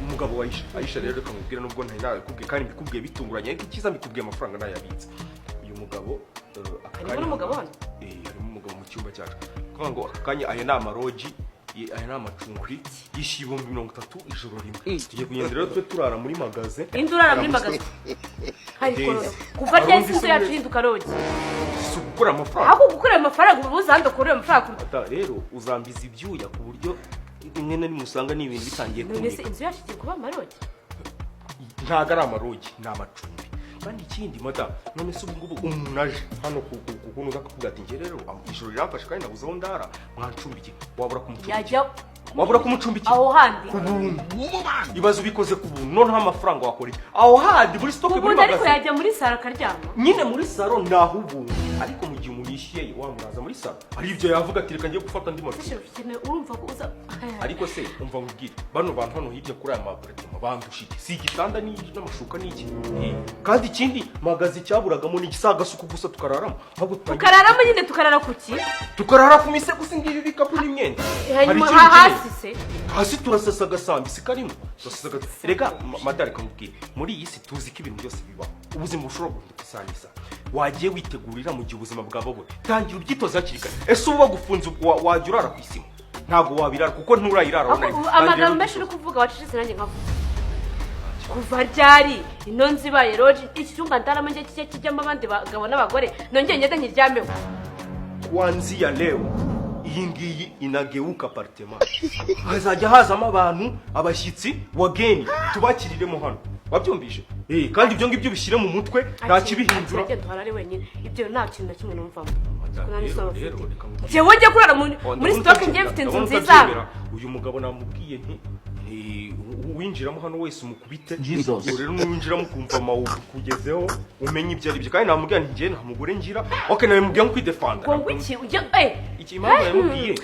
umugabo wa Aisha rero kamubwira nubwo ntari nakubwiye kandi mbikubwiye bitunguranye ariko ikiza mbikubwiye amafaranga nayabitse uyu mugabo akanya umugabo hano harimo umugabo mu cyumba cyacu kuvuga ngo akanya aya ni amaroji aya ni amacumbi yishyuye 30 ijoro rimwe tugiye kugenda rero twe turara muri magaze indurara muri magaze ariko kuva ryese inzu yacu hinduka rogi gukora amafaranga ako gukora amafaranga ubuza hando kurera amafaranga ata rero uzambiza ibyuya ku buryo imwe na rimwe usanga ni ibintu bitangiye kumenya none inzu yacu igiye kuba amarogi ntago ari amarogi ni amacumbi kandi ikindi mata none se ubu umuntu aje hano kukuntu uzakubwira ati nge rero ijoro riramfashe kandi nabuze aho ndara mwancumbiki wabura kumucumbiki aho handi ibazo ubikoze ku buntu noneho amafaranga wakora iki aho handi muri stock muri magaze ariko yajya muri saro akaryama nyine muri saro naho ubuntu ariko mu gihe umurishiye wamuraza muri saro ari ibyo yavuga ati reka ngiye gufata ndi mafi urumva ko uza ariko se umva nkubwire bano bantu hano hirya kuri aya maburetoma bandushike si igitanda n'amashuka n'iki kandi ikindi magazi cyaburagamo n'igisagasuku gusa tukararamo tukararamo nyine tukarara kuki tukarara ku misego singibi bikapu n'imyenda hanyuma hasi se hasi turasasa gasambi sikarimo turasasa rega madare kamubwire muri iyi si tuzi ko ibintu byose bibaho ubuzima bushobora guhinduka isanisa wagiye witegurira mu gihe ubuzima bwawe bwo tangira ubyitoza hakiri kare ese uba gufunza wajya urara ku isima ntago wabirara kuko nturayirara amagambo menshi uri kuvuga wacishije nanjye nkavuga kuva ryari ino nzibaye roji iki cyumba ndaramo ngiye kijyamo abandi bagabo n'abagore nongeye ngende nkiryameho kuanzia leo iyi ngiyi inageuka apartment hazajya hazamo abantu abashyitsi wageni tubakiriremo hano wabyumvise kandi ibyo ngibyo bishyire mu mutwe nta kibihindura ari wenyine ibyo nta kintu na kimwe numvamo jewe njye kurara muri stock ngiye mfite inzu nziza uyu mugabo namubwiye nti uwinjiramo hano wese umukubite rero n'uwinjiramo kumva amawuku kugezeho umenye ibyo ari byo kandi namubwira nti ngiye nta mugore ngira okay nawe mubwira ngo kwidefanda ngo iki iki impamvu yamubwiye